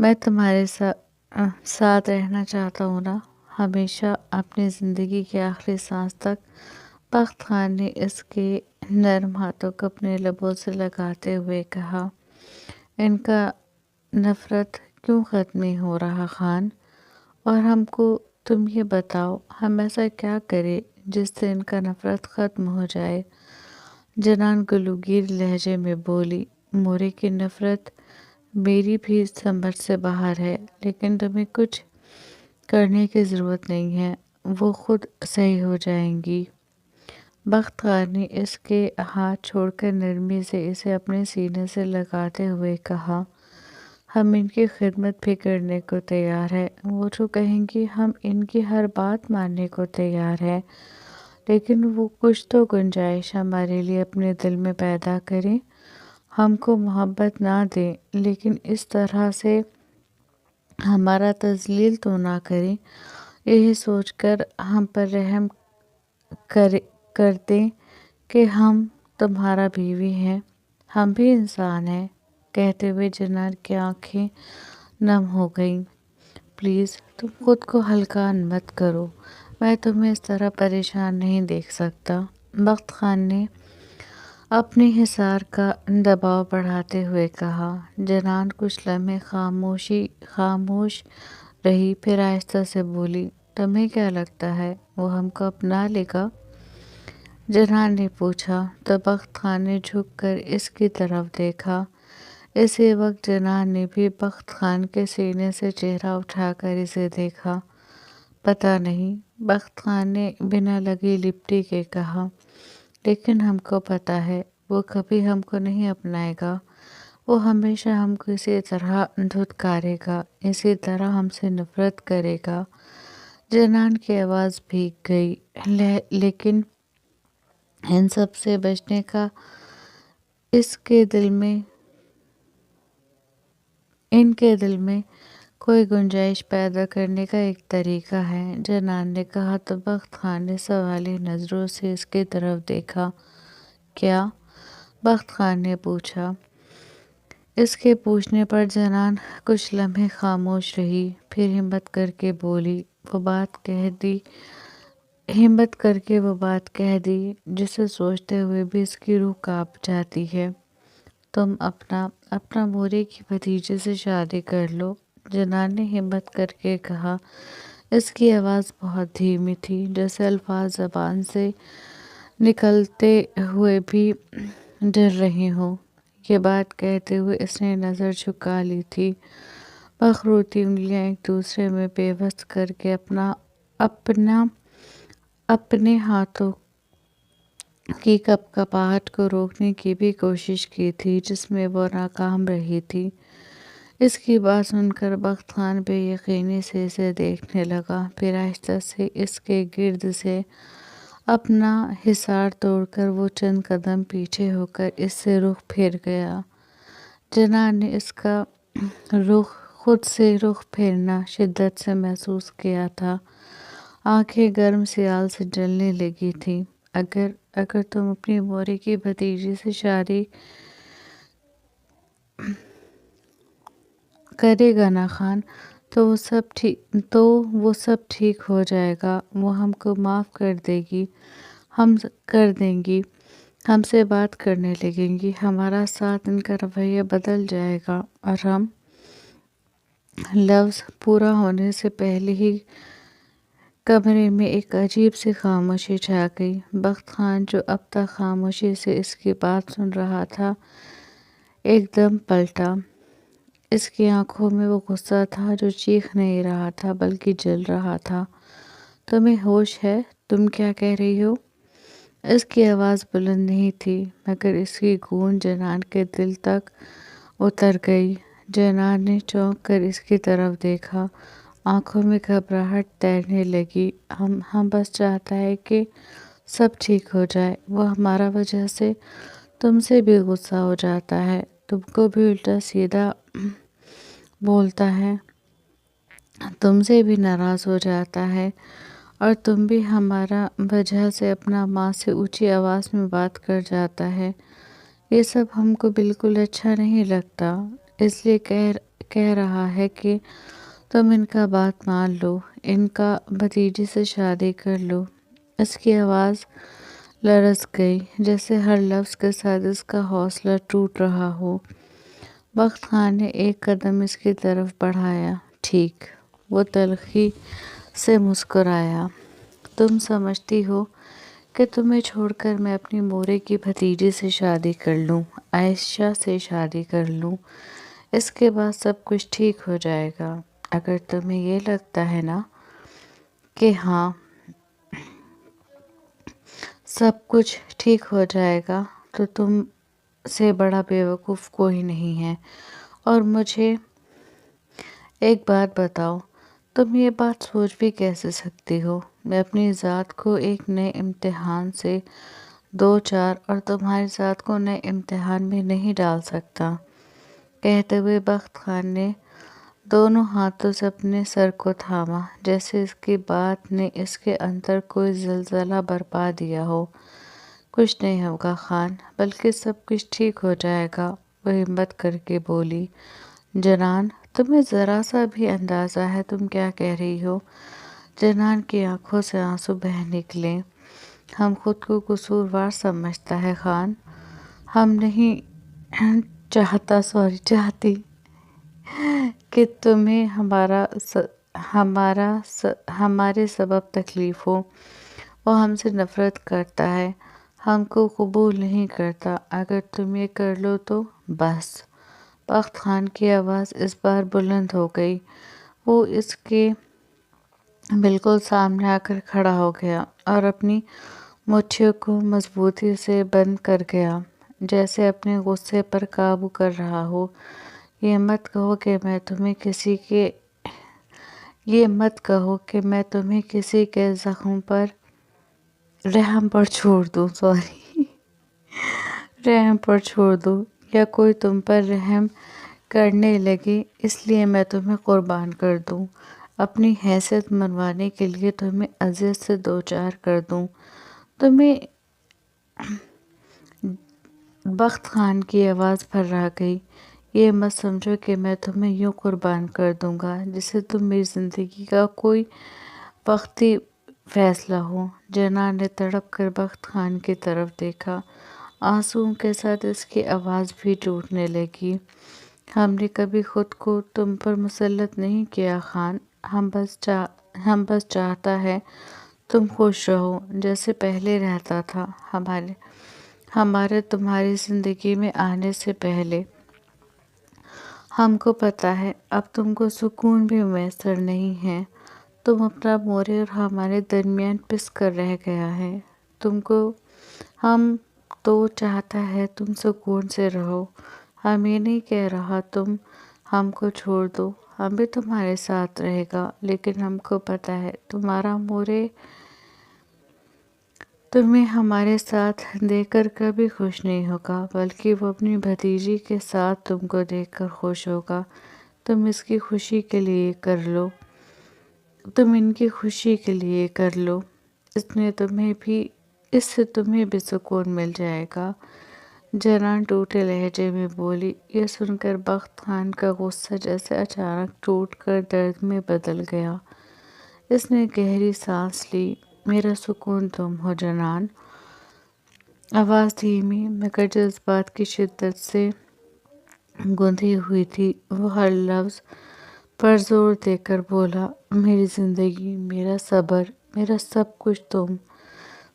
میں تمہارے ساتھ رہنا چاہتا ہوں نا، ہمیشہ اپنی زندگی کے آخری سانس تک۔ بخت خان نے اس کے نرم ہاتھوں کو اپنے لبوں سے لگاتے ہوئے کہا، ان کا نفرت کیوں ختم نہیں ہو رہا خان؟ اور ہم کو تم یہ بتاؤ، ہم ایسا کیا کریں جس سے ان کا نفرت ختم ہو جائے؟ جنان گلوگیر لہجے میں بولی، مورے کی نفرت میری بھی سمجھ سے باہر ہے، لیکن تمہیں کچھ کرنے کی ضرورت نہیں ہے، وہ خود صحیح ہو جائیں گی۔ بخت خان نے اس کے ہاتھ چھوڑ کر نرمی سے اسے اپنے سینے سے لگاتے ہوئے کہا، ہم ان کی خدمت بھی کرنے کو تیار ہے، وہ جو کہیں گی ہم ان کی ہر بات ماننے کو تیار ہے، لیکن وہ کچھ تو گنجائش ہمارے لیے اپنے دل میں پیدا کریں، ہم کو محبت نہ دیں لیکن اس طرح سے ہمارا تذلیل تو نہ کریں، یہی سوچ کر ہم پر رحم کر دیں کہ ہم تمہارا بیوی ہیں، ہم بھی انسان ہیں۔ کہتے ہوئے جنان کی آنکھیں نم ہو گئیں۔ پلیز تم خود کو ہلکا مت کرو، میں تمہیں اس طرح پریشان نہیں دیکھ سکتا۔ بخت خان نے اپنے حصار کا دباؤ بڑھاتے ہوئے کہا۔ جنان کچھ لمحے خاموش رہی، پھر آہستہ سے بولی، تمہیں کیا لگتا ہے وہ ہم کو اپنا لے گا؟ جنان نے پوچھا تو بخت خان نے جھک کر اس کی طرف دیکھا۔ اسی وقت جنان نے بھی بخت خان کے سینے سے چہرہ اٹھا کر اسے دیکھا۔ پتہ نہیں، بخت خان نے بنا لگی لپٹی کے کہا، لیکن ہم کو پتہ ہے وہ کبھی ہم کو نہیں اپنائے گا، وہ ہمیشہ ہم کو اسی طرح دھتکارے گا، اسی طرح ہم سے نفرت کرے گا۔ جنان کی آواز بھیگ گئی، لیکن ان سب سے بچنے کا ان کے دل میں کوئی گنجائش پیدا کرنے کا ایک طریقہ ہے، جنان نے کہا تو بخت خان نے سوالی نظروں سے اس کی طرف دیکھا۔ کیا؟ بخت خان نے پوچھا۔ اس کے پوچھنے پر جنان کچھ لمحے خاموش رہی، پھر ہمت کر کے وہ بات کہہ دی جسے سوچتے ہوئے بھی اس کی روح کانپ جاتی ہے۔ تم اپنا مورے کی بھتیجے سے شادی کر لو، جنان نے ہمت کر کے کہا۔ اس کی آواز بہت دھیمی تھی، جیسے الفاظ زبان سے نکلتے ہوئے بھی ڈر رہے ہوں۔ یہ بات کہتے ہوئے اس نے نظر جھکا لی تھی، بخروتی انگلیاں ایک دوسرے میں پیوست کر کے اپنے ہاتھوں کی کپکپاہٹ کو روکنے کی بھی کوشش کی تھی، جس میں وہ ناکام رہی تھی۔ اس کی بات سن کر بخت خان بے یقینی سے اسے دیکھنے لگا، پھر آہستہ سے اس کے گرد سے اپنا حصار توڑ کر وہ چند قدم پیچھے ہو کر اس سے رخ پھیر گیا۔ جنان نے اس کا خود سے رخ پھیرنا شدت سے محسوس کیا تھا، آنکھیں گرم سیال سے جلنے لگی تھیں۔ اگر تم اپنی مورے کی بھتیجی سے شادی کرے گا نا خان، تو وہ سب ٹھیک ہو جائے گا، وہ ہم کو معاف کر دیں گی، ہم سے بات کرنے لگیں گی، ہمارا ساتھ ان کا رویہ بدل جائے گا، اور ہم لفظ پورا ہونے سے پہلے ہی کمرے میں ایک عجیب سی خاموشی چھا گئی۔ بخت خان جو اب تک خاموشی سے اس کی بات سن رہا تھا، ایک دم پلٹا۔ اس کی آنکھوں میں وہ غصہ تھا جو چیخ نہیں رہا تھا بلکہ جل رہا تھا۔ تمہیں ہوش ہے؟ تم کیا کہہ رہی ہو؟ اس کی آواز بلند نہیں تھی، مگر اس کی گونج جنان کے دل تک اتر گئی۔ جنان نے چونک کر اس کی طرف دیکھا، آنکھوں میں گھبراہٹ تیرنے لگی۔ ہم بس چاہتا ہے کہ سب ٹھیک ہو جائے، وہ ہمارا وجہ سے تم سے بھی غصہ ہو جاتا ہے، تم کو بھی الٹا سیدھا بولتا ہے، تم سے بھی ناراض ہو جاتا ہے، اور تم بھی ہمارا وجہ سے اپنا ماں سے اونچی آواز میں بات کر جاتا ہے۔ یہ سب ہم کو بالکل اچھا نہیں لگتا۔ اس لیے کہہ رہا ہے کہ تم ان کا بات مان لو، ان کا بھتیجی سے شادی کر لو۔ اس کی آواز لرز گئی، جیسے ہر لفظ کے ساتھ اس کا حوصلہ ٹوٹ رہا ہو۔ بخت خان نے ایک قدم اس کی طرف بڑھایا۔ ٹھیک، وہ تلخی سے مسکرایا۔ تم سمجھتی ہو کہ تمہیں چھوڑ کر میں اپنی مورے کی بھتیجی سے شادی کر لوں، عائشہ سے شادی کر لوں، اس کے بعد سب کچھ ٹھیک ہو جائے گا۔ اگر تمہیں یہ لگتا ہے نا کہ ہاں سب کچھ ٹھیک ہو جائے گا تو تم سے بڑا بیوقوف کوئی نہیں ہے۔ اور مجھے ایک بات بتاؤ، تم یہ بات سوچ بھی کیسے سکتی ہو؟ میں اپنی ذات کو ایک نئے امتحان سے دو چار اور تمہاری ذات کو نئے امتحان میں نہیں ڈال سکتا۔ کہتے ہوئے بخت خان نے دونوں ہاتھوں سے اپنے سر کو تھاما، جیسے اس کی بات نے اس کے اندر کوئی زلزلہ برپا دیا ہو۔ کچھ نہیں ہوگا خان، بلکہ سب کچھ ٹھیک ہو جائے گا، وہ ہمت کر کے بولی۔ جنان، تمہیں ذرا سا بھی اندازہ ہے تم کیا کہہ رہی ہو؟ جنان کی آنکھوں سے آنسو بہہ نکلے۔ ہم خود کو قصوروار سمجھتا ہے خان، ہم نہیں چاہتی کہ تمہیں ہمارے سبب تکلیف ہو۔ وہ ہم سے نفرت کرتا ہے، ہم کو قبول نہیں کرتا۔ اگر تم یہ کر لو تو بس۔ بخت خان کی آواز اس بار بلند ہو گئی۔ وہ اس کے بالکل سامنے آ کر کھڑا ہو گیا اور اپنی مٹھیوں کو مضبوطی سے بند کر گیا، جیسے اپنے غصے پر قابو کر رہا ہو۔ یہ مت کہو کہ میں تمہیں کسی کے زخم پر رحم پر چھوڑ دوں یا کوئی تم پر رحم کرنے لگے اس لیے میں تمہیں قربان کر دوں، اپنی حیثیت منوانے کے لیے تمہیں اذیت سے دوچار کر دوں۔ تمہیں بخت خان کی آواز پھرا گئی۔ یہ مت سمجھو کہ میں تمہیں یوں قربان کر دوں گا جسے تم میری زندگی کا کوئی وقتی فیصلہ ہو۔ جنان نے تڑپ کر بخت خان کی طرف دیکھا، آنسوؤں کے ساتھ اس کی آواز بھی ٹوٹنے لگی۔ ہم نے کبھی خود کو تم پر مسلط نہیں کیا خان، ہم بس چاہتا ہے تم خوش رہو جیسے پہلے رہتا تھا ہمارے تمہاری زندگی میں آنے سے پہلے۔ ہم کو پتہ ہے اب تم کو سکون بھی میسر نہیں ہے، تم اپنا مورے اور ہمارے درمیان پس کر رہ گیا ہے۔ ہم تو چاہتا ہے تم سکون سے رہو۔ ہم یہ نہیں کہہ رہا تم ہم کو چھوڑ دو، ہم بھی تمہارے ساتھ رہے گا، لیکن ہم کو پتہ ہے تمہارا مورے تمہیں ہمارے ساتھ دیکھ کر کبھی خوش نہیں ہوگا، بلکہ وہ اپنی بھتیجی کے ساتھ تم کو دیکھ کر خوش ہوگا۔ تم اس کی خوشی کے لیے کر لو، تم ان کی خوشی کے لیے کر لو، اس سے تمہیں بھی سکون مل جائے گا۔ جنان ٹوٹے لہجے میں بولی۔ یہ سن کر بخت خان کا غصہ جیسے اچانک ٹوٹ کر درد میں بدل گیا۔ اس نے گہری سانس لی۔ میرا سکون تم ہو جنان۔ آواز دھیمی مگر جذبات کی شدت سے گونجی ہوئی تھی۔ وہ ہر لفظ پر زور دے کر بولا، میری زندگی، میرا صبر، میرا سب کچھ تم۔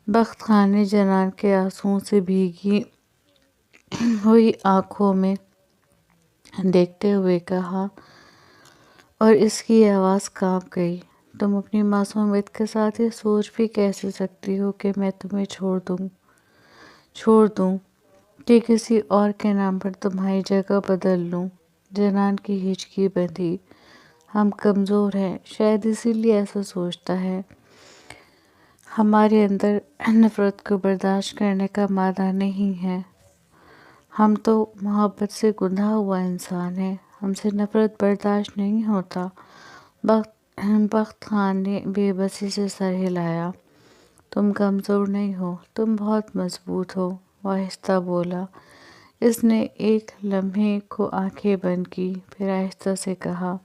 بخت خان نے جنان کے آنسوؤں سے بھیگی ہوئی آنکھوں میں دیکھتے ہوئے کہا اور اس کی آواز کانپ گئی، تم اپنی معصومیت کے ساتھ یہ سوچ بھی کیسے سکتی ہو کہ میں تمہیں چھوڑ دوں کہ کسی اور کے نام پر تمہاری جگہ بدل لوں؟ جنان کی ہچکی بندھی۔ ہم کمزور ہیں، شاید اسی لیے ایسا سوچتا ہے۔ ہمارے اندر نفرت کو برداشت کرنے کا مادہ نہیں ہے۔ ہم تو محبت سے گندھا ہوا انسان ہے، ہم سے نفرت برداشت نہیں ہوتا۔ بخت خان نے بے بسی سے سر ہلایا۔ تم کمزور نہیں ہو، تم بہت مضبوط ہو، وہ آہستہ بولا۔ اس نے ایک لمحے کو آنکھیں بند کی، پھر آہستہ سے کہا،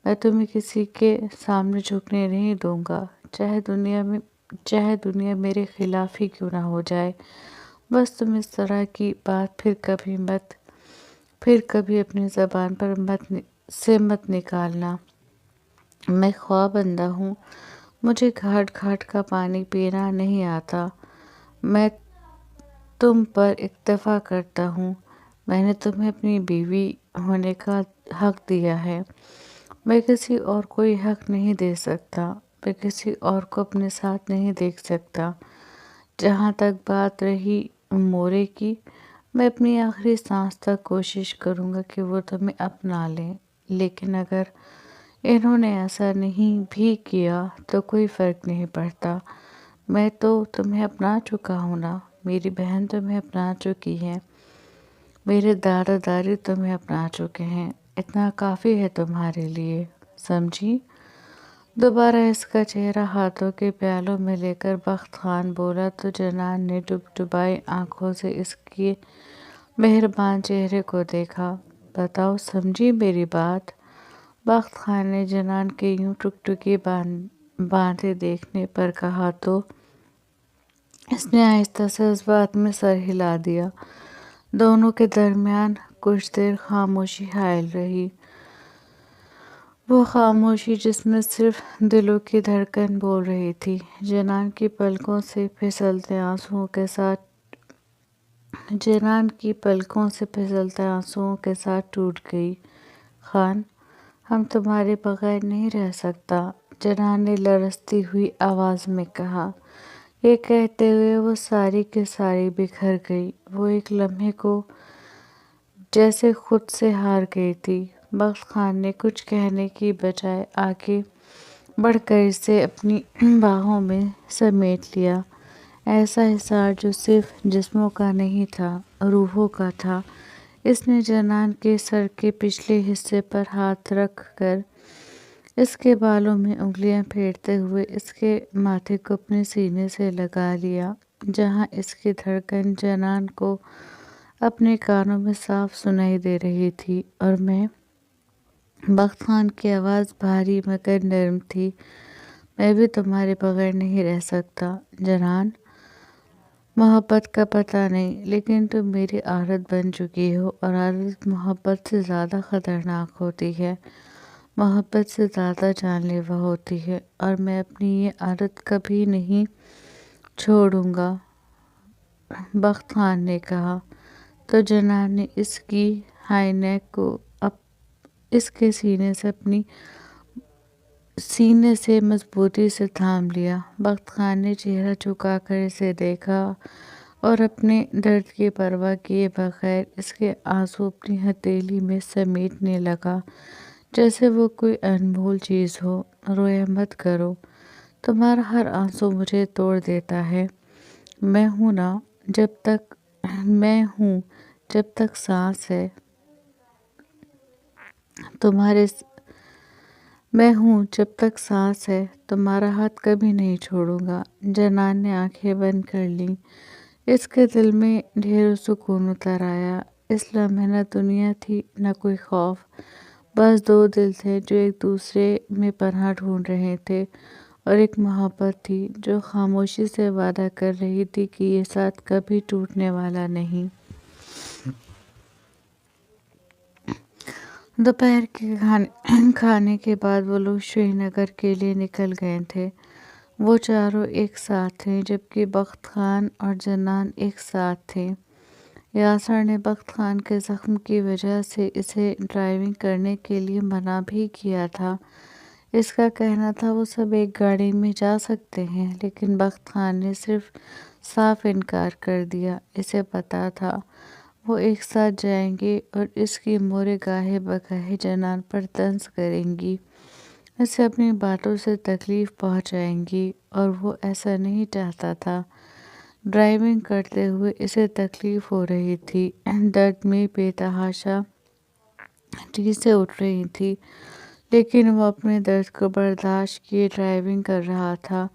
میں تمہیں کسی کے سامنے جھکنے نہیں دوں گا، چاہے دنیا میرے خلاف ہی کیوں نہ ہو جائے۔ بس تم اس طرح کی بات پھر کبھی اپنی زبان پر مت نکالنا۔ میں خواہ بندہ ہوں، مجھے گھاٹ گھاٹ کا پانی پینا نہیں آتا۔ میں تم پر اکتفا کرتا ہوں۔ میں نے تمہیں اپنی بیوی ہونے کا حق دیا ہے، میں کسی اور کوئی حق نہیں دے سکتا، میں کسی اور کو اپنے ساتھ نہیں دیکھ سکتا۔ جہاں تک بات رہی مورے کی، میں اپنی آخری سانس تک کوشش کروں گا کہ وہ تمہیں اپنا لیں، لیکن اگر انہوں نے ایسا نہیں بھی کیا تو کوئی فرق نہیں پڑتا۔ میں تو تمہیں اپنا چکا ہوں نا، میری بہن تمہیں اپنا چکی ہے، میرے دادا دادی تمہیں اپنا چکے ہیں، اتنا کافی ہے تمہارے لیے، سمجھی؟ دوبارہ اس کا چہرہ ہاتھوں کے پیالوں میں لے کر بخت خان بولا تو جنان نے ڈبڈبائی آنکھوں سے اس کے مہربان چہرے کو دیکھا۔ بتاؤ سمجھی میری بات؟ بخت خان نے جنان کے یوں ٹکٹکی باندھے دیکھنے پر کہا تو اس نے آہستہ سے اس بات میں سر ہلا دیا۔ دونوں کے درمیان کچھ دیر خاموشی حائل رہی، وہ خاموشی جس میں صرف دلوں کی دھڑکن بول رہی تھی۔ جنان کی پلکوں سے پھسلتے آنسوؤں کے ساتھ ٹوٹ گئی۔ خان، ہم تمہارے بغیر نہیں رہ سکتا، جنان نے لرزتی ہوئی آواز میں کہا۔ یہ کہتے ہوئے وہ ساری کی ساری بکھر گئی، وہ ایک لمحے کو جیسے خود سے ہار گئی تھی۔ بخت خان نے کچھ کہنے کی بجائے آگے بڑھ کر اسے اپنی باہوں میں سمیٹ لیا۔ ایسا حصار جو صرف جسموں کا نہیں تھا، روحوں کا تھا۔ اس نے جنان کے سر کے پچھلے حصے پر ہاتھ رکھ کر اس کے بالوں میں انگلیاں پھیرتے ہوئے اس کے ماتھے کو اپنے سینے سے لگا لیا، جہاں اس کی دھڑکن جنان کو اپنے کانوں میں صاف سنائی دے رہی تھی۔ اور میں، بخت خان کی آواز بھاری مگر نرم تھی، میں بھی تمہارے بغیر نہیں رہ سکتا جنان۔ محبت کا پتہ نہیں، لیکن تم میری عادت بن چکی ہو، اور عادت محبت سے زیادہ خطرناک ہوتی ہے، محبت سے زیادہ جان لیوا ہوتی ہے، اور میں اپنی یہ عادت کبھی نہیں چھوڑوں گا، بخت خان نے کہا۔ تو جنان نے اس کی ہائی نیک کو اس کے سینے سے مضبوطی سے تھام لیا۔ بخت خان نے چہرہ جھکا کر اسے دیکھا اور اپنے درد کی پرواہ کیے بغیر اس کے آنسو اپنی ہتھیلی میں سمیٹنے لگا جیسے وہ کوئی انمول چیز ہو۔ رویا مت کرو، تمہارا ہر آنسو مجھے توڑ دیتا ہے۔ میں ہوں جب تک سانس ہے تمہارا ہاتھ کبھی نہیں چھوڑوں گا۔ جنان نے آنکھیں بند کر لیں، اس کے دل میں ڈھیر سکون اتر آیا۔ اس لمحے نہ دنیا تھی نہ کوئی خوف، بس دو دل تھے جو ایک دوسرے میں پناہ ڈھونڈ رہے تھے، اور ایک محبت تھی جو خاموشی سے وعدہ کر رہی تھی کہ یہ ساتھ کبھی ٹوٹنے والا نہیں۔ دوپہر کے کھانے کے بعد وہ لوگ شری نگر کے لیے نکل گئے تھے۔ وہ چاروں ایک ساتھ تھے، جبکہ بخت خان اور جنان ایک ساتھ تھے۔ یاسر نے بخت خان کے زخم کی وجہ سے اسے ڈرائیونگ کرنے کے لیے منع بھی کیا تھا۔ اس کا کہنا تھا وہ سب ایک گاڑی میں جا سکتے ہیں، لیکن بخت خان نے صرف صاف انکار کر دیا۔ اسے پتہ تھا وہ ایک ساتھ جائیں گے اور اس کی مورے گاہے بگاہے جنان پر طنز کریں گی، اسے اپنی باتوں سے تکلیف پہنچائیں گی، اور وہ ایسا نہیں چاہتا تھا۔ ڈرائیونگ کرتے ہوئے اسے تکلیف ہو رہی تھی، درد میں بے تحاشا چیخیں اٹھ رہی تھیں، لیکن وہ اپنے درد کو برداشت کیے ڈرائیونگ کر رہا تھا۔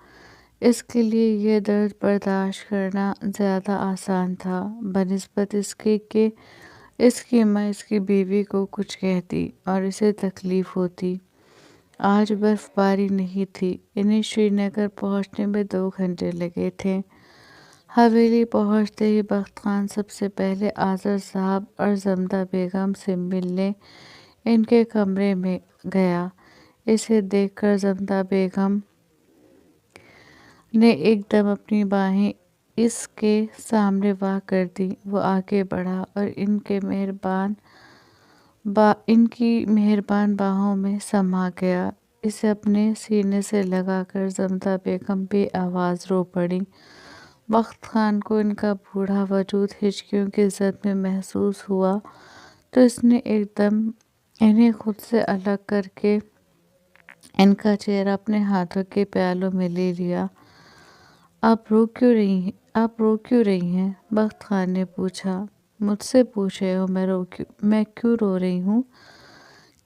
اس کے لیے یہ درد برداشت کرنا زیادہ آسان تھا بنسبت اس کے کہ اس کی ماں اس کی بیوی کو کچھ کہتی اور اسے تکلیف ہوتی۔ آج برف باری نہیں تھی، انہیں شری نگر پہنچنے میں 2 گھنٹے لگے تھے۔ حویلی پہنچتے ہی بخت خان سب سے پہلے آذر صاحب اور زمدہ بیگم سے ملنے ان کے کمرے میں گیا۔ اسے دیکھ کر زمدہ بیگم نے ایک دم اپنی باہیں اس کے سامنے وا کر دی۔ وہ آگے بڑھا اور ان کی مہربان باہوں میں سما گیا۔ اسے اپنے سینے سے لگا کر زمدہ بیگم بے آواز رو پڑی۔ بخت خان کو ان کا بوڑھا وجود ہچکیوں کی زد میں محسوس ہوا تو اس نے ایک دم انہیں خود سے الگ کر کے ان کا چہرہ اپنے ہاتھوں کے پیالوں میں لے لیا۔ آپ رو کیوں رہی ہیں؟ بخت خان نے پوچھا۔ مجھ سے پوچھ رہے ہو میں کیوں رو رہی ہوں؟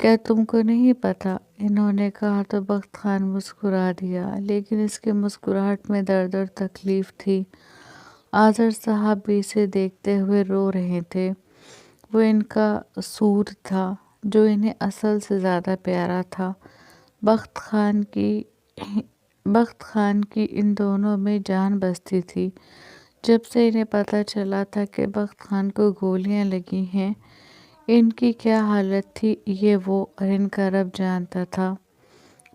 کیا تم کو نہیں پتا؟ انہوں نے کہا تو بخت خان مسکرا دیا، لیکن اس کی مسکراہٹ میں درد اور تکلیف تھی۔ آذر صاحب بھی اسے دیکھتے ہوئے رو رہے تھے۔ وہ ان کا سور تھا جو انہیں اصل سے زیادہ پیارا تھا۔ بخت خان کی ان دونوں میں جان بستی تھی۔ جب سے انہیں پتہ چلا تھا کہ بخت خان کو گولیاں لگی ہیں، ان کی کیا حالت تھی یہ وہ اور ان کا رب جانتا تھا۔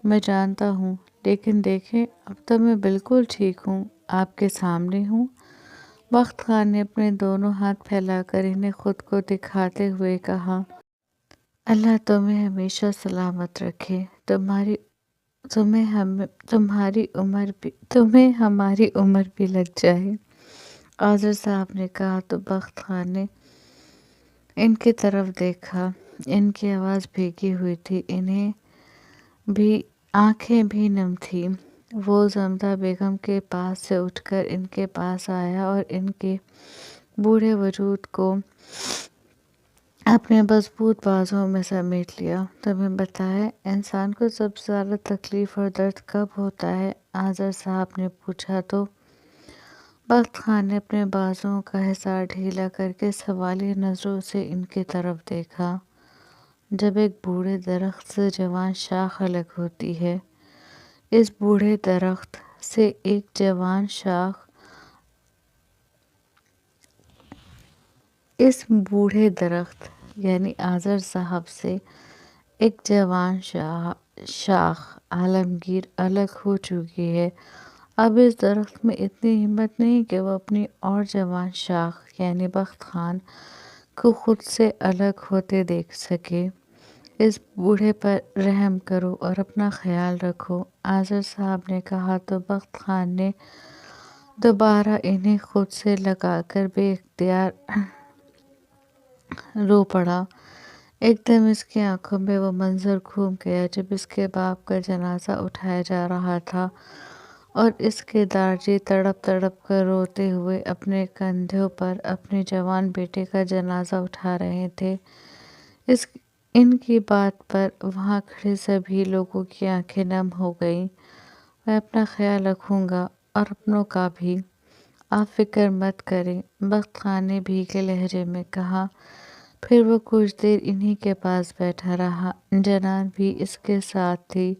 میں جانتا ہوں، لیکن دیکھیں اب تو میں بالکل ٹھیک ہوں، آپ کے سامنے ہوں۔ بخت خان نے اپنے دونوں ہاتھ پھیلا کر انہیں خود کو دکھاتے ہوئے کہا، اللہ تمہیں ہمیشہ سلامت رکھے، تمہیں ہماری عمر بھی لگ جائے۔ آذر صاحب نے کہا تو بخت خان نے ان کی طرف دیکھا۔ ان کی آواز بھیگی ہوئی تھی، انہیں بھی آنکھیں بھی نم تھیں۔ وہ زمدہ بیگم کے پاس سے اٹھ کر ان کے پاس آیا اور ان کے بوڑھے وجود کو اپنے مضبوط بازوؤں میں سمیٹ لیا۔ تمہیں پتہ ہے انسان کو سب سے زیادہ تکلیف اور درد کب ہوتا ہے؟ آذر صاحب نے پوچھا تو بخت خان نے اپنے بازوؤں کا حصار ڈھیلا کر کے سوالیہ نظروں سے ان کی طرف دیکھا۔ جب ایک بوڑھے درخت سے جوان شاخ الگ ہوتی ہے، اس بوڑھے درخت سے ایک جوان شاخ اس بوڑھے درخت یعنی آذر صاحب سے ایک جوان شاخ عالمگیر الگ ہو چکی ہے۔ اب اس درخت میں اتنی ہمت نہیں کہ وہ اپنی اور جوان شاخ یعنی بخت خان کو خود سے الگ ہوتے دیکھ سکے۔ اس بوڑھے پر رحم کرو اور اپنا خیال رکھو، آذر صاحب نے کہا تو بخت خان نے دوبارہ انہیں خود سے لگا کر بے اختیار رو پڑا۔ ایک دم اس کی آنکھوں میں وہ منظر گھوم گیا جب اس کے باپ کا جنازہ اٹھایا جا رہا تھا اور اس کے دارجی تڑپ تڑپ کر روتے ہوئے اپنے کندھوں پر اپنے جوان بیٹے کا جنازہ اٹھا رہے تھے۔ ان کی بات پر وہاں کھڑے سبھی لوگوں کی آنکھیں نم ہو گئیں۔ میں اپنا خیال رکھوں گا اور اپنوں کا بھی، آپ فکر مت کریں، بخت خان نے بھیگے لہجے میں کہا۔ پھر وہ کچھ دیر انہی کے پاس بیٹھا رہا۔ جنان بھی اس کے ساتھ تھی۔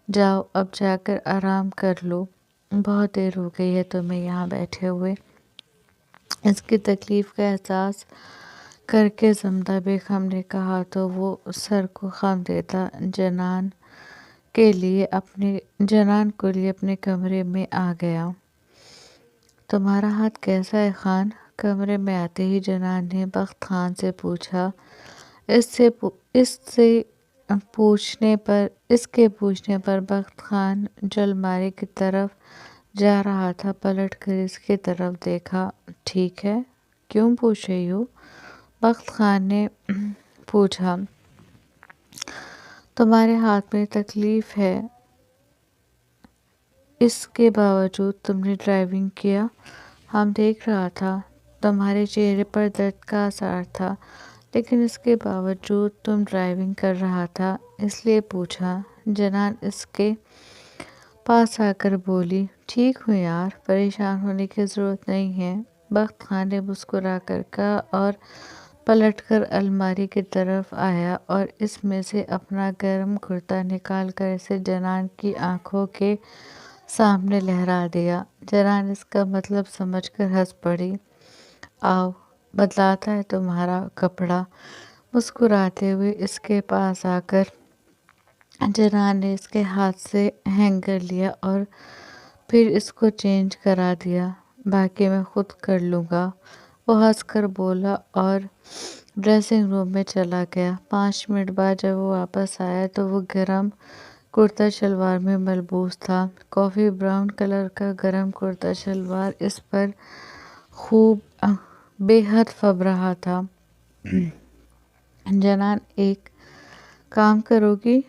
جاؤ اب جا کر آرام کر لو، بہت دیر ہو گئی ہے تمہیں یہاں بیٹھے ہوئے۔ اس کی تکلیف کا احساس کر کے زمدہ بیگم نے کہا تو وہ سر کو خم دیتا جنان کو لیے اپنے کمرے میں آ گیا۔ تمہارا ہاتھ کیسا ہے خان؟ کمرے میں آتے ہی جنان نے بخت خان سے پوچھا۔ اس کے پوچھنے پر بخت خان جو الماری کی طرف جا رہا تھا پلٹ کر اس کی طرف دیکھا۔ ٹھیک ہے، کیوں پوچھ رہی ہو؟ بخت خان نے پوچھا۔ تمہارے ہاتھ میں تکلیف ہے، اس کے باوجود تم نے ڈرائیونگ کیا؟ ہم دیکھ رہا تھا، تمہارے چہرے پر درد کا اثر تھا، لیکن اس کے باوجود تم ڈرائیونگ کر رہا تھا، اس لیے پوچھا۔ جنان اس کے پاس آ کر بولی، ٹھیک ہوں یار، پریشان ہونے کی ضرورت نہیں ہے، بخت خان نے مسکرا کر کہا اور پلٹ کر الماری کی طرف آیا اور اس میں سے اپنا گرم کرتا نکال کر اسے جنان کی آنکھوں کے سامنے لہرا دیا۔ جنان اس کا مطلب سمجھ کر ہنس پڑی۔ آؤ، بدلاتا ہے تمہارا کپڑا۔ مسکراتے ہوئے اس کے پاس آ کر جنان نے اس کے ہاتھ سے ہینگر لیا اور پھر اس کو چینج کرا دیا۔ باقی میں خود کر لوں گا، وہ ہنس کر بولا اور ڈریسنگ روم میں چلا گیا۔ 5 منٹ بعد جب وہ واپس آیا تو وہ گرم کرتا شلوار میں ملبوس تھا۔ کافی براؤن کلر کا گرم کرتا شلوار اس پر خوب بے حد پھب رہا تھا۔ جنان ایک کام کرو گی؟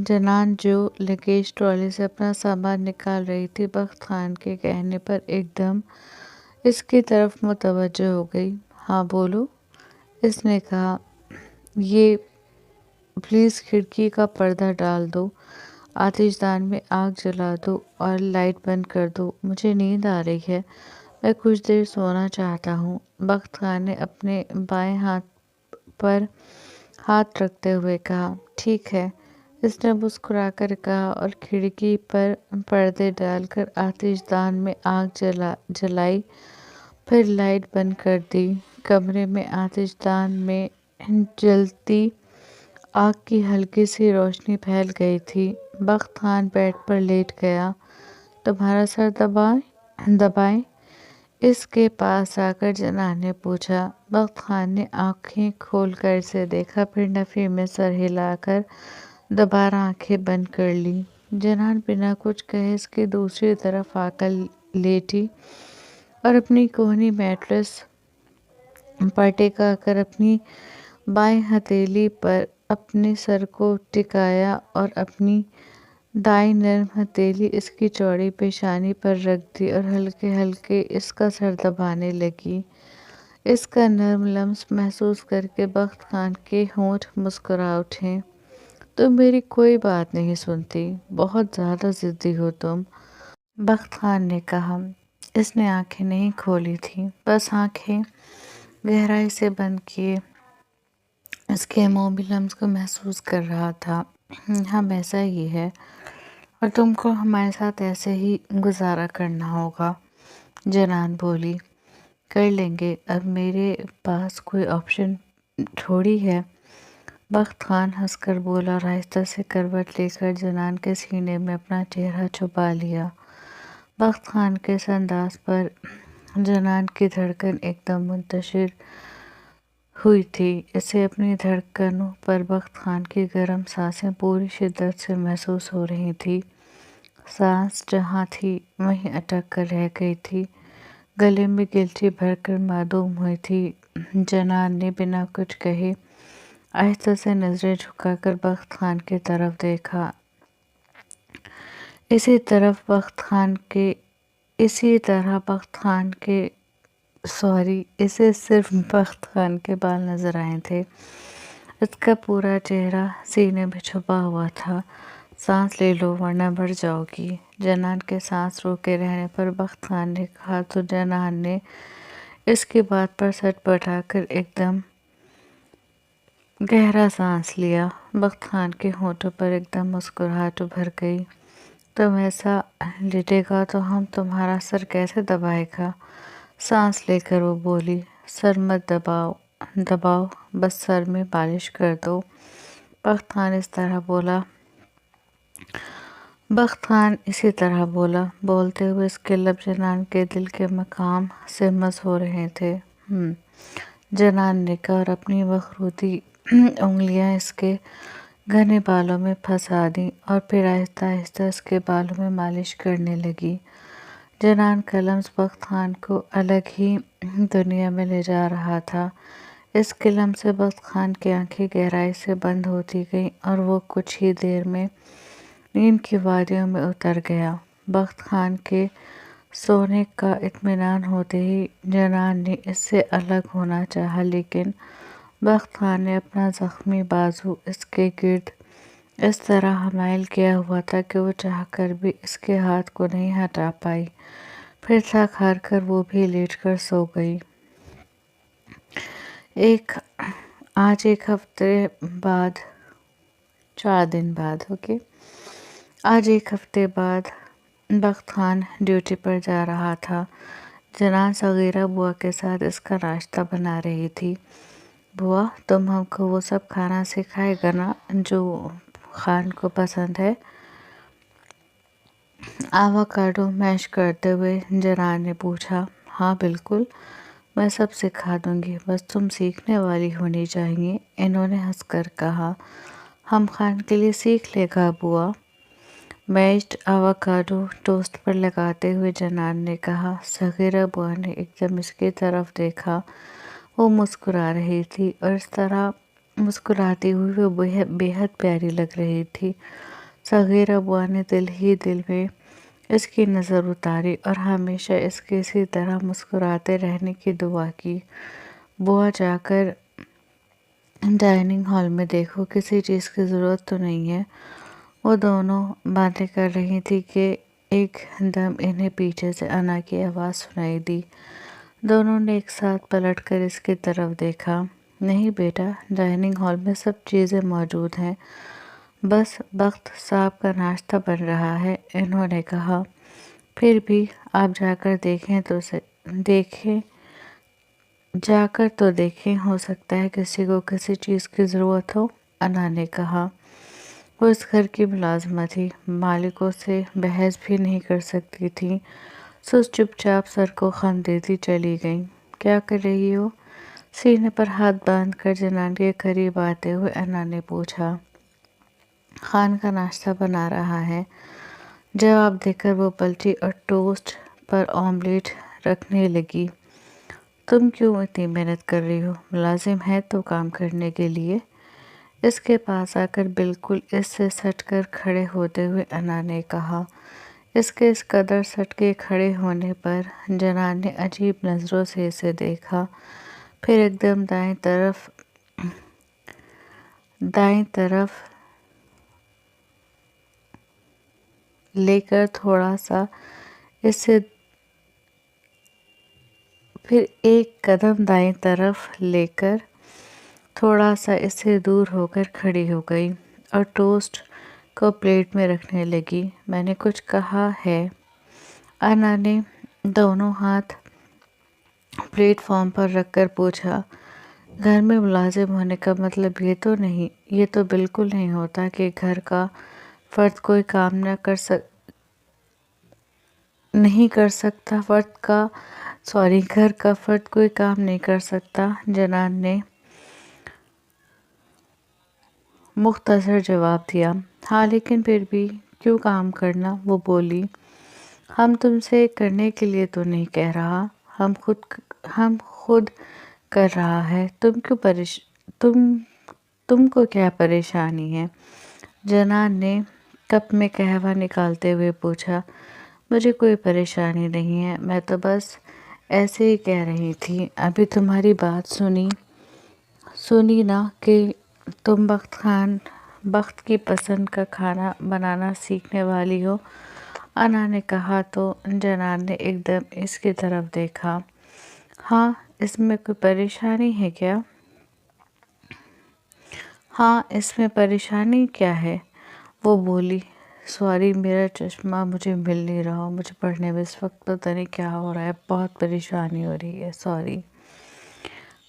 جنان جو لگیج ٹرالی سے اپنا سامان نکال رہی تھی بخت خان کے کہنے پر ایک دم اس کی طرف متوجہ ہو گئی۔ ہاں بولو، اس نے کہا۔ یہ پلیز کھڑکی کا پردہ ڈال دو، آتش دان میں آگ جلا دو اور لائٹ بند کر دو، مجھے نیند آ رہی ہے، میں کچھ دیر سونا چاہتا ہوں۔ بخت خان نے اپنے بائیں ہاتھ پر ہاتھ رکھتے ہوئے کہا، ٹھیک ہے۔ اس نے مسکرا کر کہا اور کھڑکی پر پردے ڈال کر آتش دان میں آگ جلائی، پھر لائٹ بند کر دی۔ کمرے میں آتش دان میں جلتی آگ کی ہلکی سی روشنی پھیل گئی تھی۔ بخت خان بیڈ پر لیٹ گیا۔ تمہارا سر دبائیں؟ اس کے پاس آ کر جنان نے پوچھا۔ بخت خان نے آنکھیں کھول کر اسے دیکھا، پھر نفی میں سر ہلا کر دوبارہ آنکھیں بند کر لی۔ جنان بنا کچھ کہے اس کی دوسری طرف آ کر لیٹی اور اپنی کہنی میٹرس پر ٹکا کر اپنی بائیں ہتھیلی پر اپنے سر کو ٹکایا اور اپنی دائیں نرم ہتھیلی اس کی چوڑی پیشانی پر رکھ دی اور ہلکے ہلکے اس کا سر دبانے لگی۔ اس کا نرم لمس محسوس کر کے بخت خان کے ہونٹ مسکرا اٹھے۔ تم میری کوئی بات نہیں سنتی، بہت زیادہ ضدی ہو تم، بخت خان نے کہا۔ اس نے آنکھیں نہیں کھولی تھیں، بس آنکھیں گہرائی سے بند کیے اس کے مومی لمس کو محسوس کر رہا تھا۔ ہم ایسا ہی ہے اور تم کو ہمارے ساتھ ایسے ہی گزارا کرنا ہوگا، جنان بولی۔ کر لیں گے، اب میرے پاس کوئی آپشن تھوڑی ہے، بخت خان ہنس کر بولا اور آہستہ سے کروٹ لے کر جنان کے سینے میں اپنا چہرہ چھپا لیا۔ بخت خان کے اس انداز پر جنان کی دھڑکن ایک دم منتشر ہوئی تھی۔ اسے اپنی دھڑکنوں پر بخت خان کی گرم سانسیں پوری شدت سے محسوس ہو رہی تھی۔ سانس جہاں تھی وہیں اٹک کر رہ گئی تھی، گلے میں گلٹی بھر کر معدوم ہوئی تھی۔ جنان نے بنا کچھ کہے آہستہ سے نظریں جھکا کر بخت خان کی طرف دیکھا۔ اسی طرح بخت خان کے اسے صرف بخت خان کے بال نظر آئے تھے۔ اس کا پورا چہرہ سینے میں چھپا ہوا تھا۔ سانس لے لو ورنہ مر جاؤ گی، جنان کے سانس روکے رہنے پر بخت خان نے کہا تو جنان نے اس کی بات پر سٹ پٹا کر ایک دم گہرا سانس لیا۔ بخت خان کے ہونٹوں پر ایک دم مسکراہٹ ابھر گئی۔ تم ایسا لیٹے گا تو ہم تمہارا سر کیسے دبائے گا؟ سانس لے کر وہ بولی۔ سر مت دباؤ، بس سر میں مالش کر دو، بخت خان اسی طرح بولا۔ بولتے ہوئے اس کے لب جنان کے دل کے مقام سے مس ہو رہے تھے۔ جنان نے کہا اور اپنی مخروطی انگلیاں اس کے گھنے بالوں میں پھنسا دیں اور پھر آہستہ آہستہ اس کے بالوں میں مالش کرنے لگی۔ جنان کا لمس بخت خان کو الگ ہی دنیا میں لے جا رہا تھا۔ اس کے لمس سے بخت خان کی آنکھیں گہرائی سے بند ہوتی گئیں اور وہ کچھ ہی دیر میں نیند کی وادیوں میں اتر گیا۔ بخت خان کے سونے کا اطمینان ہوتے ہی جنان نے اس سے الگ ہونا چاہا، لیکن بخت خان نے اپنا زخمی بازو اس کے گرد اس طرح حمائل کیا ہوا تھا کہ وہ چاہ کر بھی اس کے ہاتھ کو نہیں ہٹا پائی۔ پھر تھک ہار کر وہ بھی لیٹ کر سو گئی۔ آج ایک ہفتے بعد 4 دن بعد آج ایک ہفتے بعد بخت خان ڈیوٹی پر جا رہا تھا۔ جنان صغیرہ بوا کے ساتھ اس کا ناشتہ بنا رہی تھی۔ بوا، تم ہم کو وہ سب کھانا سکھائے گا نا جو خان کو پسند ہے؟ آواکاڈو میش کرتے ہوئے جنان نے پوچھا۔ ہاں بالکل، میں سب سکھا دوں گی، بس تم سیکھنے والی ہونی چاہیے، انہوں نے ہنس کر کہا۔ ہم خان کے لیے سیکھ لے گا بوا، میشڈ آواکاڈو ٹوسٹ پر لگاتے ہوئے جنان نے کہا۔ صغیرہ بوا نے ایک دم اس کی طرف دیکھا۔ وہ مسکرا رہی تھی اور اس طرح مسکراتی ہوئی وہ بے حد پیاری لگ رہی تھی۔ صغیرہ بوا نے دل ہی دل میں اس کی نظر اتاری اور ہمیشہ اس کے اسی طرح مسکراتے رہنے کی دعا کی۔ بوا، جا کر ڈائننگ ہال میں دیکھو، کسی چیز کی ضرورت تو نہیں ہے؟ وہ دونوں باتیں کر رہی تھی کہ ایک دم انہیں پیچھے سے انا کی آواز سنائی دی۔ دونوں نے ایک ساتھ پلٹ کر اس کی طرف دیکھا۔ نہیں بیٹا، ڈائننگ ہال میں سب چیزیں موجود ہیں، بس بخت صاحب کا ناشتہ بن رہا ہے، انہوں نے کہا۔ پھر بھی آپ جا کر دیکھیں، ہو سکتا ہے کسی کو کسی چیز کی ضرورت ہو، انا نے کہا۔ وہ اس گھر کی ملازمہ تھی، مالکوں سے بحث بھی نہیں کر سکتی تھی، سو چپ چاپ سر کو خم دیتی چلی گئیں۔ کیا کر رہی ہو؟ سینے پر ہاتھ باندھ کر جنان کے قریب آتے ہوئے انا نے پوچھا۔ خان کا ناشتہ بنا رہا ہے، جواب دے کر وہ پلٹی اور ٹوسٹ پر آملیٹ رکھنے لگی۔ تم کیوں اتنی محنت کر رہی ہو؟ ملازم ہے تو کام کرنے کے لیے۔ اس کے پاس آ کر بالکل اس سے سٹ کر کھڑے ہوتے ہوئے انا نے کہا۔ اس کے اس قدر سٹ کے کھڑے ہونے پر جنان نے عجیب نظروں سے اسے دیکھا، پھر ایک دم دائیں طرف لے کر تھوڑا سا اس سے دور ہو کر کھڑی ہو گئی اور ٹوسٹ کو پلیٹ میں رکھنے لگی۔ میں نے کچھ کہا ہے؟ انا نے دونوں ہاتھ پلیٹ فارم پر رکھ کر پوچھا۔ گھر میں ملازم ہونے کا مطلب یہ تو بالکل نہیں ہوتا کہ گھر کا فرد کوئی کام نہیں کر سکتا، جنان نے مختصر جواب دیا۔ ہاں لیکن پھر بھی کیوں کام کرنا؟ وہ بولی۔ ہم تم سے کرنے کے لیے تو نہیں کہہ رہا، ہم خود کر رہا ہے، تم کو کیا پریشانی ہے؟ جنان نے کپ میں قہوہ نکالتے ہوئے پوچھا۔ مجھے کوئی پریشانی نہیں ہے، میں تو بس ایسے ہی کہہ رہی تھی۔ ابھی تمہاری بات سنی نا کہ تم بخت کی پسند کا کھانا بنانا سیکھنے والی ہو، انا نے کہا تو جنان نے ایک دم اس کی طرف دیکھا۔ ہاں، اس میں کوئی پریشانی ہے کیا؟ ہاں، اس میں پریشانی کیا ہے؟ وہ بولی۔ سوری، میرا چشمہ مجھے مل نہیں رہا، مجھے پڑھنے میں اس وقت پتہ نہیں کیا ہو رہا ہے، بہت پریشانی ہو رہی ہے، سوری۔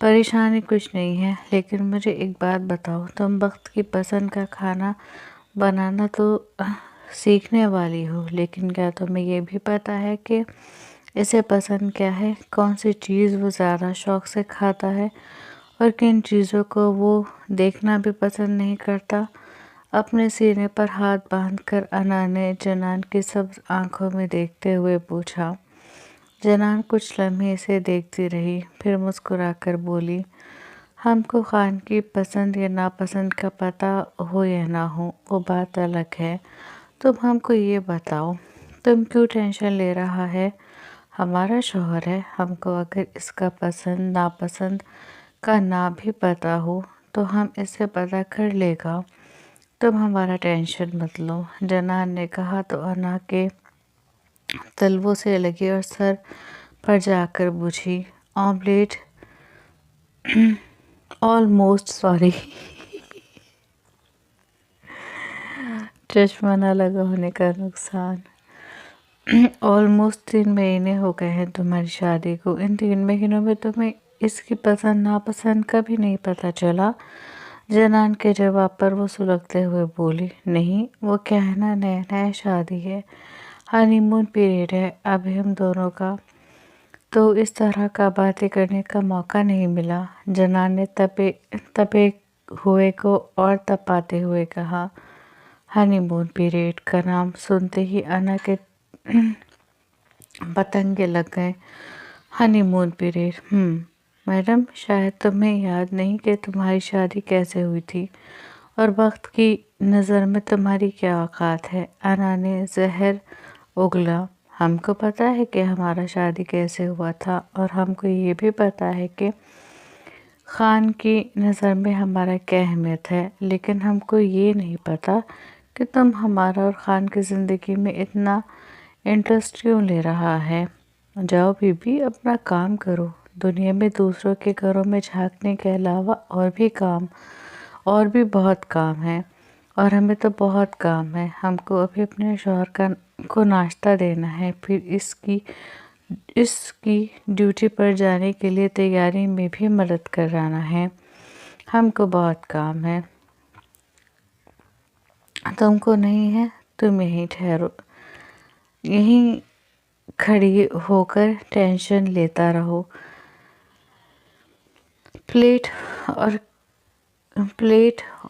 پریشانی کچھ نہیں ہے، لیکن مجھے ایک بات بتاؤ، تم بخت کی پسند کا کھانا بنانا تو سیکھنے والی ہو، لیکن کیا تمہیں یہ بھی پتہ ہے کہ اسے پسند کیا ہے، کون سی چیز وہ زیادہ شوق سے کھاتا ہے اور کن چیزوں کو وہ دیکھنا بھی پسند نہیں کرتا؟ اپنے سینے پر ہاتھ باندھ کر انا نے جنان کی سبز آنکھوں میں دیکھتے ہوئے پوچھا۔ جنان کچھ لمحے اسے دیکھتی رہی، پھر مسکرا کر بولی۔ ہم کو خان کی پسند یا ناپسند کا پتہ ہو یا نہ ہو، وہ بات الگ ہے، تم ہم کو یہ بتاؤ، تم کیوں ٹینشن لے رہا ہے؟ ہمارا شوہر ہے، ہم کو اگر اس کا پسند ناپسند کا نہ بھی پتہ ہو تو ہم اس سے پتہ کر لے گا، تم ہمارا ٹینشن مت لو، جنان نے کہا تو انا کے تلووں سے لگی اور سر پر جا کر بجھی۔ آملیٹ آلموسٹ سوری چشمہ نہ لگا ہونے کا نقصان۔ آلموسٹ 3 مہینے ہو گئے ہیں تمہاری شادی کو۔ ان 3 مہینوں میں تمہیں اس کی پسند ناپسند کا بھی نہیں پتہ چلا؟ جنان کے جواب پر وہ سلگتے ہوئے بولی، نہیں، وہ کیا ہے نا، نیا نیا شادی ہے، ہنی مون پیریڈ ہے، ابھی ہم دونوں کا تو اس طرح کا باتیں کرنے کا موقع نہیں ملا۔ جنان نے تپے ہوئے کو اور تپاتے ہوئے کہا۔ ہنی مون پیریڈ کا نام سنتے ہی انا کے پتنگے لگ گئے۔ ہنی مون پیریڈ، میڈم، شاید تمہیں یاد نہیں کہ تمہاری شادی کیسے ہوئی تھی اور وقت کی نظر میں تمہاری کیا اوقات ہے۔ انا نے زہر اگلا۔ ہم کو پتہ ہے کہ ہمارا شادی کیسے ہوا تھا، اور ہم کو یہ بھی پتہ ہے کہ خان کی نظر میں ہمارا کیا اہمیت ہے، لیکن ہم کو یہ نہیں پتہ کہ تم ہمارا اور خان کی زندگی میں اتنا انٹرسٹ کیوں لے رہا ہے۔ جاؤ بی بی، اپنا کام کرو۔ دنیا میں دوسروں کے گھروں میں جھانکنے کے علاوہ اور بھی بہت کام ہے، اور ہمیں تو بہت کام ہے۔ ہم کو ابھی اپنے شوہر کو ناشتہ دینا ہے، پھر اس کی ڈیوٹی پر جانے کے لیے تیاری میں بھی مدد کرانا ہے۔ ہم کو بہت کام ہے۔ تم کو نہیں ہے؟ تم یہیں ٹھہرو، یہیں کھڑی ہو کر ٹینشن لیتا رہو۔ پلیٹ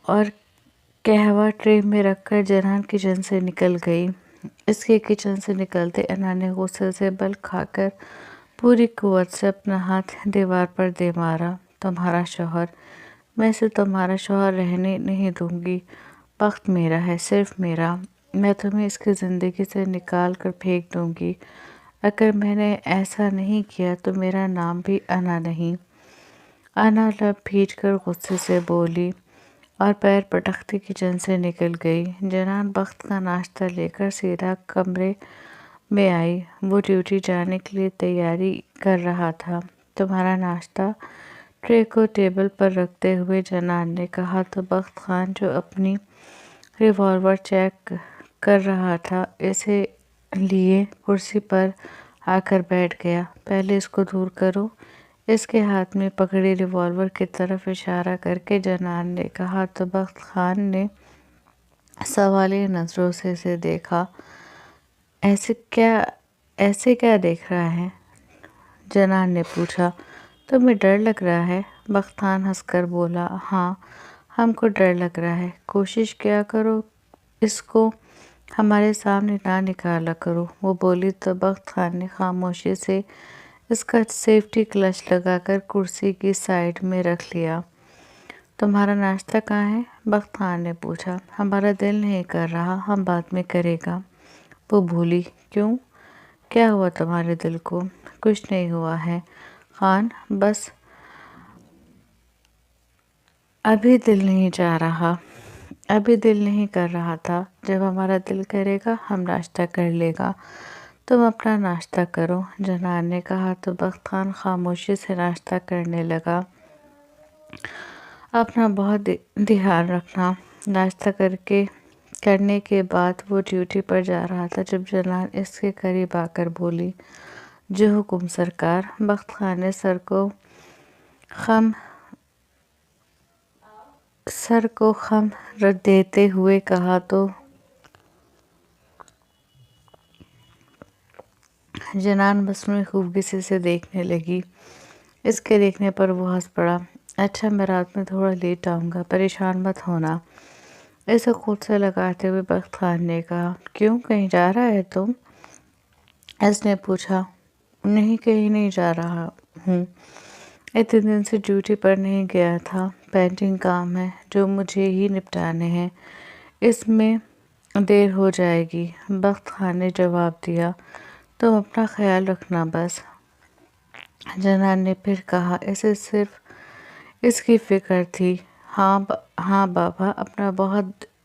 اور قہوہ ٹرے میں رکھ کر جنان کچن سے نکل گئی۔ اس کے کچن سے نکلتے انا نے غصے سے بل کھا کر پوری قوت سے اپنا ہاتھ دیوار پر دے مارا۔ تمہارا شوہر، میں اسے تمہارا شوہر رہنے نہیں دوں گی۔ بخت میرا ہے، صرف میرا۔ میں تمہیں اس کی زندگی سے نکال کر پھینک دوں گی۔ اگر میں نے ایسا نہیں کیا تو میرا نام بھی انا نہیں۔ انا لب بھیج کر غصے سے بولی اور پیر پٹکتی کچن سے نکل گئی۔ جنان بخت کا ناشتہ لے کر سیدھا کمرے میں آئی۔ وہ ڈیوٹی جانے کے لیے تیاری کر رہا تھا۔ تمہارا ناشتہ؟ ٹرے کو ٹیبل پر رکھتے ہوئے جنان نے کہا تو بخت خان جو اپنی ریوالور چیک کر رہا تھا اسے لیے کرسی پر آ کر بیٹھ گیا۔ پہلے اس کو دور کرو۔ اس کے ہاتھ میں پکڑی ریوالور کی طرف اشارہ کر کے جنان نے کہا تو بخت خان نے سوالیہ نظروں سے اسے دیکھا۔ ایسے کیا دیکھ رہا ہے؟ جنان نے پوچھا۔ تمہیں ڈر لگ رہا ہے؟ بخت خان ہنس کر بولا، ہاں، ہم کو ڈر لگ رہا ہے۔ کوشش کیا کرو اس کو ہمارے سامنے نہ نکالا کرو، وہ بولی تو بخت خان نے خاموشی سے اس کا سیفٹی کلچ لگا کر کرسی کی سائیڈ میں رکھ لیا۔ تمہارا ناشتہ کہاں ہے؟ بخت خان نے پوچھا۔ ہمارا دل نہیں کر رہا، ہم بعد میں کرے گا، وہ بولی۔ کیوں؟ کیا ہوا تمہارے دل کو؟ کچھ نہیں ہوا ہے خان، بس ابھی دل نہیں چاہ رہا، ابھی دل نہیں کر رہا تھا۔ جب ہمارا دل کرے گا ہم ناشتہ کر لے گا، تم اپنا ناشتہ کرو، جنان نے کہا تو بخت خان خاموشی سے ناشتہ کرنے لگا۔ اپنا بہت دھیان رکھنا۔ ناشتہ کرنے کے بعد وہ ڈیوٹی پر جا رہا تھا جب جنان اس کے قریب آ کر بولی، جو حکم سرکار۔ بخت خان نے سر کو خم دیتے ہوئے کہا تو جنان مصنوعی خوبصورتی سے اسے دیکھنے لگی۔ اس کے دیکھنے پر وہ ہنس پڑا۔ اچھا، میں رات میں تھوڑا لیٹ آؤں گا، پریشان مت ہونا، اسے خود سے لگاتے ہوئے بخت خان نے کہا۔ کیوں، کہیں جا رہا ہے تم؟ اس نے پوچھا۔ نہیں، کہیں نہیں جا رہا ہوں، اتنے دن سے ڈیوٹی پر نہیں گیا تھا، پینڈنگ کام ہے جو مجھے ہی نپٹانے ہیں، اس میں دیر ہو جائے گی، بخت خان نے جواب دیا۔ تم اپنا خیال رکھنا بس، جنان نے پھر کہا۔ اسے صرف اس کی فکر تھی۔ ہاں بابا، اپنا بہت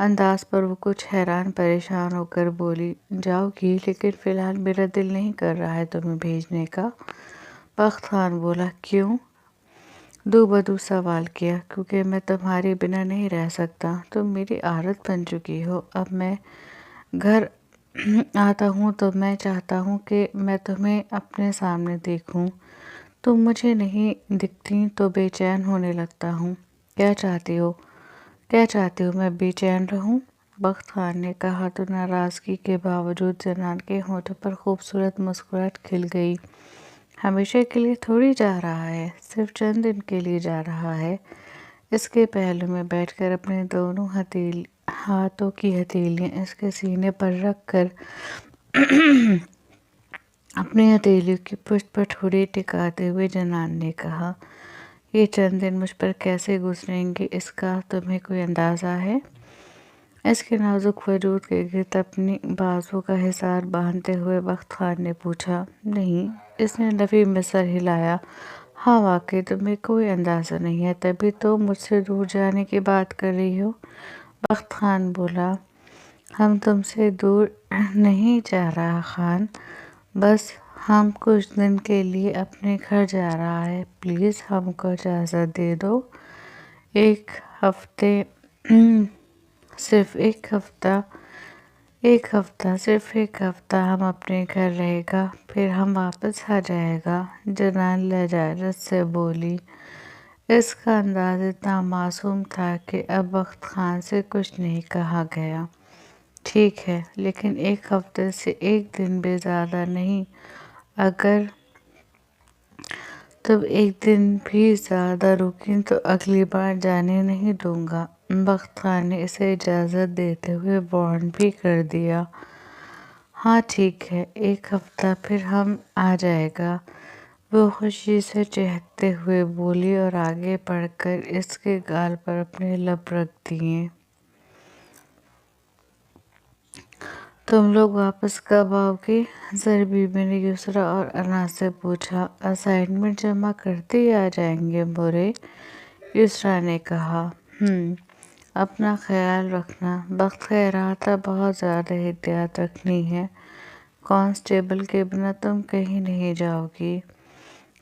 انداز پر وہ کچھ حیران پریشان ہو کر بولی، جاؤگی لیکن فی الحال میرا دل نہیں کر رہا ہے تمہیں بھیجنے کا۔ بخت خان بولا، کیوں؟ دو بدو سوال کیا۔ کیونکہ میں تمہارے بنا نہیں رہ سکتا، تم میری عادت بن چکی ہو۔ اب میں گھر آتا ہوں تو میں چاہتا ہوں کہ میں تمہیں اپنے سامنے دیکھوں، تم مجھے نہیں دکھتی تو بے چین ہونے لگتا ہوں۔ کیا چاہتی ہو میں بے چین رہوں؟ بخت خان نے کہا تو ناراضگی کے باوجود جنان کے ہونٹوں پر خوبصورت مسکراہٹ کھل گئی۔ ہمیشہ کے لیے تھوڑی جا رہا ہے، صرف چند دن کے لیے جا رہا ہے۔ اس کے پہلو میں بیٹھ کر اپنے دونوں ہاتھوں کی ہتھیلیاں اس کے سینے پر رکھ کر اپنی ہتھیلیوں کی پشت پر ٹھوڑی ٹکاتے ہوئے جنان نے کہا، یہ چند دن مجھ پر کیسے گزریں گے اس کا تمہیں کوئی اندازہ ہے؟ اس کے نازک وجود کے گرد اپنی بازو کا حصار باندھتے ہوئے بخت خان نے پوچھا۔ نہیں، اس نے نفی میں سر ہلایا۔ ہاں واقعی تمہیں کوئی اندازہ نہیں ہے، تبھی تو مجھ سے دور جانے کی بات کر رہی ہو۔ بخت خان بولا، ہم تم سے دور نہیں جا رہا خان، بس ہم کچھ دن کے لیے اپنے گھر جا رہا ہے، پلیز ہم کو اجازت دے دو۔ صرف ایک ہفتہ ہم اپنے گھر رہے گا، پھر ہم واپس آ جائے گا۔ جنان لجاجت سے بولی۔ اس کا انداز اتنا معصوم تھا کہ اب بخت خان سے کچھ نہیں کہا گیا۔ ٹھیک ہے، لیکن ایک ہفتے سے ایک دن بھی زیادہ نہیں، اگر تم ایک دن بھی زیادہ رکی تو اگلی بار جانے نہیں دوں گا۔ بخت خان نے اسے اجازت دیتے ہوئے وارن بھی کر دیا۔ ہاں ٹھیک ہے، ایک ہفتہ پھر ہم آ جائے گا، وہ خوشی سے چہکتے ہوئے بولی اور آگے بڑھ کر اس کے گال پر اپنے لب رکھ دیے۔ تم لوگ واپس کب آؤ گے؟ زر بیوی نے یسریٰ اور انا سے پوچھا۔ اسائنمنٹ جمع کرتے ہی آ جائیں گے مورے، یسریٰ نے کہا۔ اپنا خیال رکھنا۔ بخت کہہ رہا تھا، بہت زیادہ احتیاط رکھنی ہے، کانسٹیبل کے بنا تم کہیں نہیں جاؤ گی،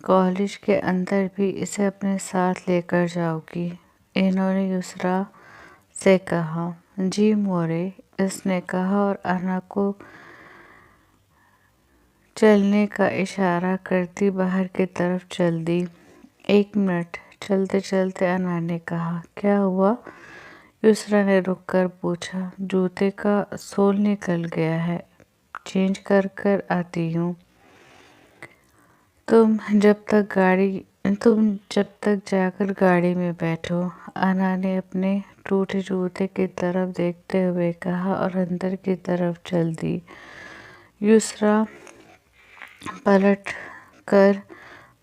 کالج کے اندر بھی اسے اپنے ساتھ لے کر جاؤ گی، انہوں نے یسریٰ سے کہا۔ جی مورے، اس نے کہا اور انا کو چلنے کا اشارہ کرتی باہر کی طرف چل دی۔ ایک منٹ، چلتے چلتے انا نے کہا۔ کیا ہوا؟ یسریٰ نے رک کر پوچھا۔ جوتے کا سول نکل گیا ہے، چینج کر کر آتی ہوں۔ تم جب تک جا کر گاڑی میں بیٹھو، انا نے اپنے ٹوٹے جوتے کی طرف دیکھتے ہوئے کہا اور اندر کی طرف چل دی۔ یسریٰ پلٹ کر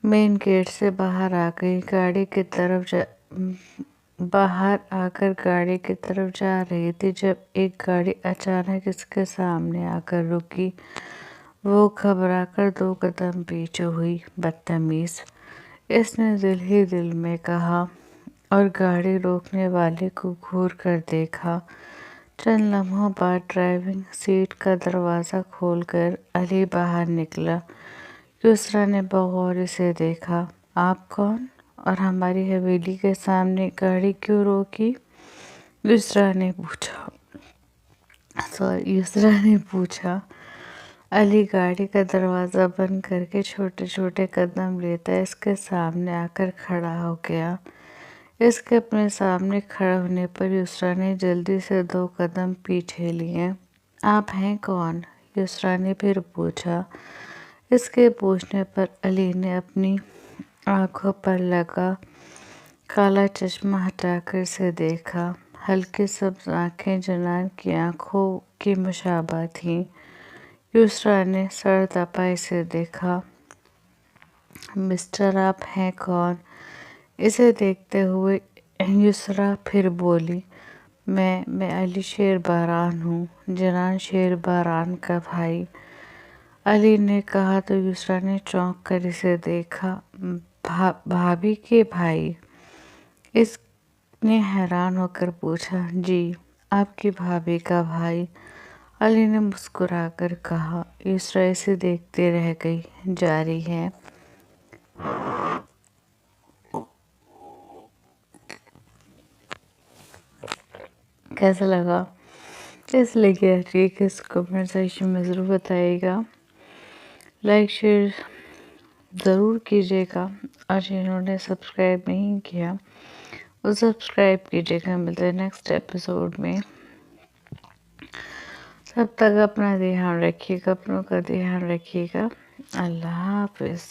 مین گیٹ سے باہر آ گئی، باہر آ کر گاڑی کی طرف جا رہی تھی جب ایک گاڑی اچانک اس کے سامنے آ کر رکی۔ وہ گھبرا کر 2 قدم پیچھے ہوئی۔ بدتمیز، اس نے دل ہی دل میں کہا اور گاڑی روکنے والے کو گھور کر دیکھا۔ چند لمحوں بعد ڈرائیونگ سیٹ کا دروازہ کھول کر علی باہر نکلا۔ یسریٰ نے بغور اسے دیکھا۔ آپ کون؟ اور ہماری حویلی کے سامنے گاڑی کیوں روکی؟ یسریٰ نے پوچھا۔ علی گاڑی کا دروازہ بند کر کے چھوٹے چھوٹے قدم لیتا اس کے سامنے آ کر کھڑا ہو گیا۔ اس کے اپنے سامنے کھڑے ہونے پر یسریٰ نے جلدی سے 2 قدم پیچھے لیے۔ آپ ہیں کون؟ یسریٰ نے پھر پوچھا۔ اس کے پوچھنے پر علی نے اپنی آنکھوں پر لگا کالا چشمہ ہٹا کر اسے دیکھا۔ ہلکی سبز آنکھیں جنان کی آنکھوں کی مشابہ تھیں۔ یسریٰ نے سر دبائے اسے دیکھا۔ مسٹر آپ ہیں کون؟ اسے دیکھتے ہوئے یسریٰ پھر بولی، میں علی شیر باران ہوں، جنان شیر باران کا بھائی، علی نے کہا تو یسریٰ نے چونک کر اسے دیکھا۔ بھابھی کے بھائی؟ اس نے حیران ہو کر پوچھا۔ جی، آپ کی بھابھی کا بھائی۔ علی نے مسکرا کر کہا۔ یسریٰ اسے دیکھتے رہ گئی۔ جاری ہے۔ کیسا لگا؟ کیسے لگی ٹھیک ہے، اس کو کمنٹ سیکشن میں ضرور بتائیے گا۔ لائک شیئر ضرور کیجیے گا، اور جنہوں نے سبسکرائب نہیں کیا وہ سبسکرائب کیجیے گا۔ ملتے ہیں نیکسٹ ایپیسوڈ میں۔ تب تک اپنا دھیان رکھیے گا، اپنوں کا دھیان رکھیے گا۔ اللہ حافظ۔